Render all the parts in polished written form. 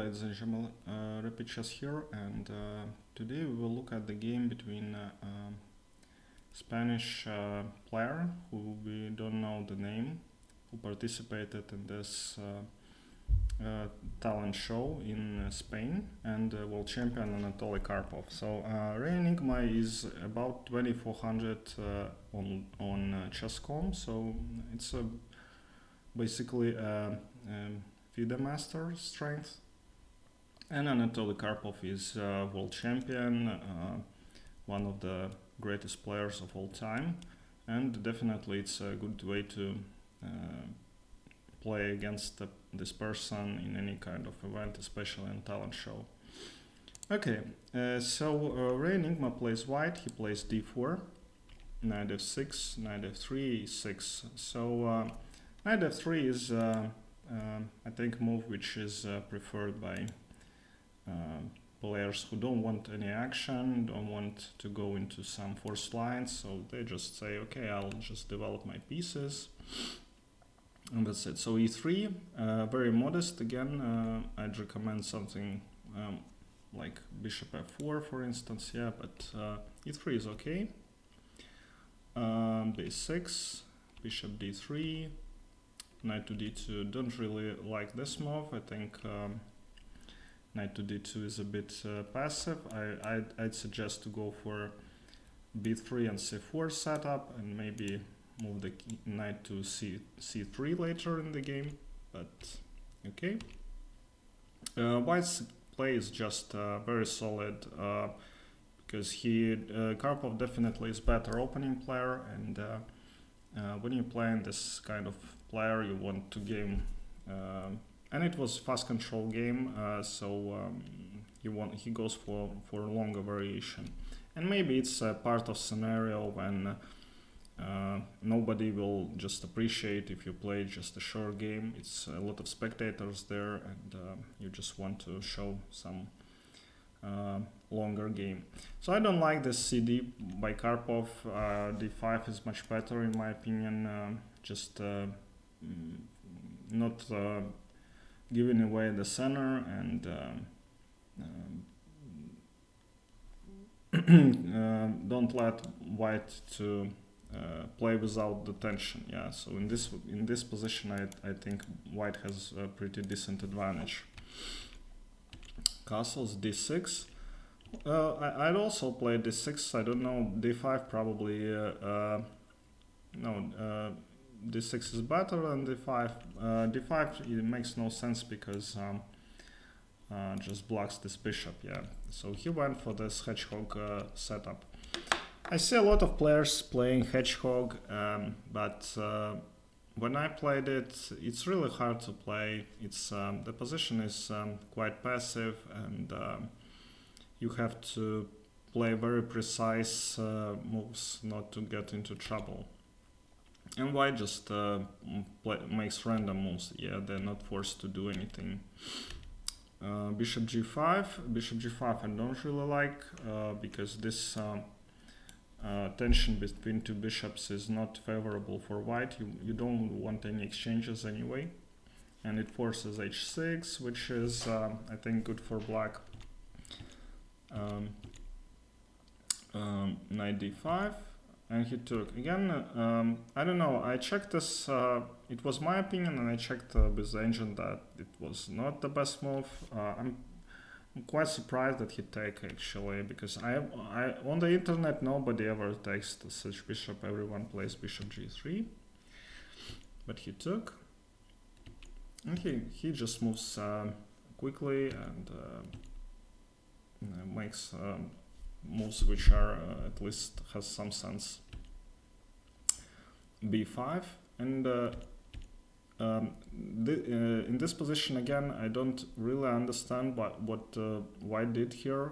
ladies and gentlemen, Rapid Chess here, and today we will look at the game between Spanish player who we don't know the name, who participated in this Talant Show in Spain, and World Champion Anatoly Karpov. So Rey Enigma is about 2400 on chess.com, so it's basically FIDE master strength. And Anatoly Karpov is world champion, one of the greatest players of all time, and definitely it's a good way to play against this person in any kind of event, especially in Talant Show. Okay, so Rey Enigma plays white. He plays d4, knight f6, knight f3, e6. So knight f3 is I think move which is preferred by players who don't want any action, don't want to go into some forced lines, so they just say, okay, I'll just develop my pieces, and that's it. So e3, very modest again. I'd recommend something like bishop f4, for instance, yeah, but e3 is okay. d6, bishop d3, knight to d2. Don't really like this move. I think knight to d2 is a bit passive. I'd suggest to go for b3 and c4 setup, and maybe move the knight to c3 later in the game, but okay. White's play is just very solid, because Karpov definitely is better opening player, and when you play in this kind of player, you want to game, and it was fast control game, so he goes for a longer variation, and maybe it's a part of scenario when nobody will just appreciate if you play just a short game. It's a lot of spectators there, and you just want to show some longer game. So I don't like this CD by Karpov. d5 is much better in my opinion. Just not giving away the center, and don't let white to play without the tension. Yeah, so in this position I think white has a pretty decent advantage. Castles d6. I'd also play d6. I don't know, d5 probably. No, d6 is better than d5. d5 it makes no sense because just blocks this bishop. Yeah, so he went for this hedgehog setup. I see a lot of players playing hedgehog, but when I played it, it's really hard to play. It's the position is quite passive, and you have to play very precise moves not to get into trouble. And white just makes random moves. Yeah, they're not forced to do anything. Bishop g5. Bishop g5 I don't really like, because this tension between two bishops is not favorable for white. You don't want any exchanges anyway, and it forces h6, which is I think good for black. Knight d5, and he took again. I don't know, I checked this, it was my opinion, and I checked with the engine that it was not the best move. I'm quite surprised that he take, actually, because I on the internet nobody ever takes such bishop. Everyone plays bishop g3, but he took, and he just moves quickly, and makes moves which are at least has some sense. b5, and in this position again I don't really understand what white did here.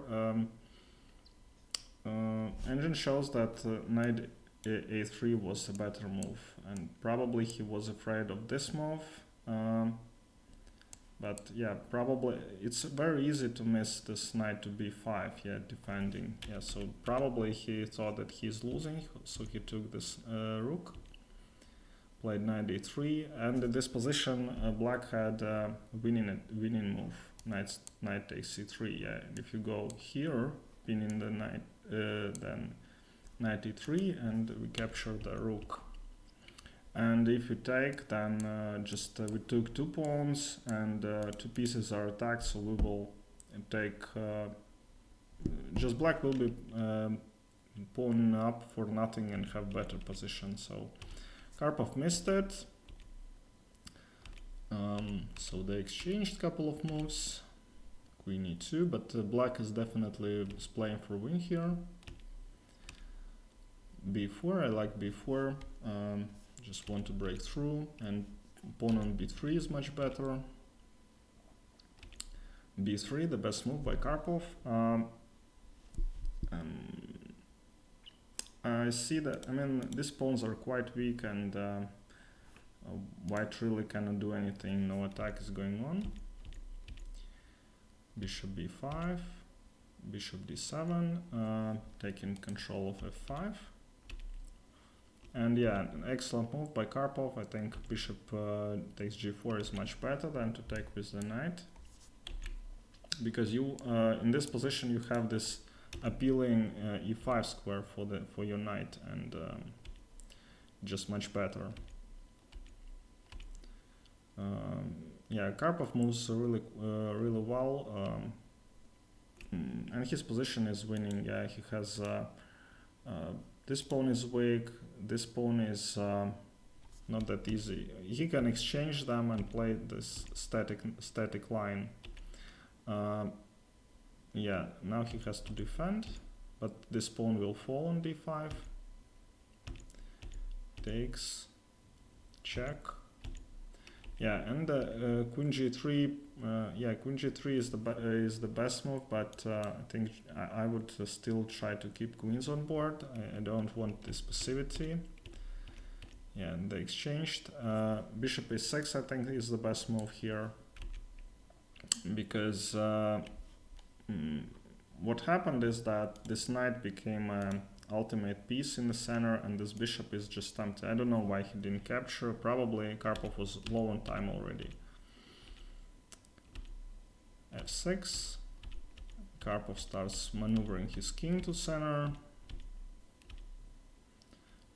Engine shows that knight a3 was a better move, and probably he was afraid of this move. But yeah, probably it's very easy to miss this knight to b5, yeah, defending. Yeah, so probably he thought that he's losing, so he took this rook, played knight d3, and in this position black had winning move. knight takes c3. Yeah, and if you go here, pinning the knight, then knight e3, and we capture the rook. And if you take, then we took 2 pawns, and 2 pieces are attacked, so we will take, just black will be pawn up for nothing and have better position. So Karpov missed it. So they exchanged couple of moves, queen e2, but black is definitely playing for win here. b4, I like b4, just want to break through, and pawn on b3 is much better. b3, the best move by Karpov. I see that, I mean, these pawns are quite weak, and white really cannot do anything, no attack is going on. Bishop b5, bishop d7, taking control of f5. And yeah, an excellent move by Karpov. I think bishop takes g4 is much better than to take with the knight. Because you, in this position, you have this appealing e5 square for your knight, and just much better. Yeah, Karpov moves really well, and his position is winning. Yeah, he has this pawn is weak, this pawn is not that easy. He can exchange them and play this static line. Yeah, now he has to defend, but this pawn will fall on d5. Takes, check. Yeah, and queen g3. Yeah, queen g3 is the best move, but I think I would still try to keep queens on board. I don't want this passivity. Yeah, and they exchanged. Bishop e6, I think, is the best move here, because what happened is that this knight became an ultimate piece in the center, and this bishop is just empty. I don't know why he didn't capture. Probably Karpov was low on time already. f6. Karpov starts maneuvering his king to center,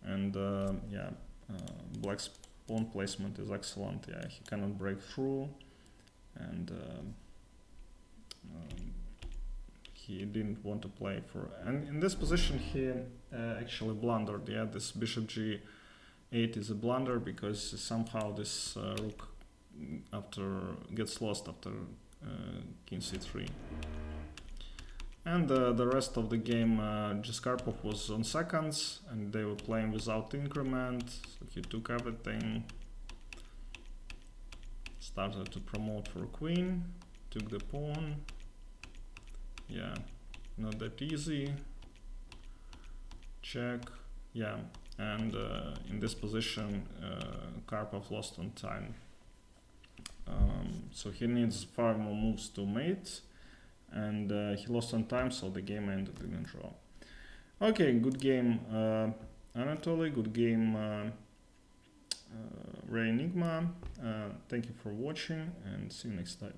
and yeah, black's pawn placement is excellent. Yeah, he cannot break through, and he didn't want to play for, and in this position he actually blundered. Yeah, this bishop g8 is a blunder, because somehow this rook gets lost after king c3. And the rest of the game, just Karpov was on seconds, and they were playing without increment, so he took everything, started to promote for queen, took the pawn. Yeah, not that easy. Check. Yeah, and in this position, Karpov lost on time. So he needs 5 more moves to mate, and he lost on time, so the game ended in a draw. Okay, good game, Anatoly. Good game, Rey Enigma. Thank you for watching, and see you next time.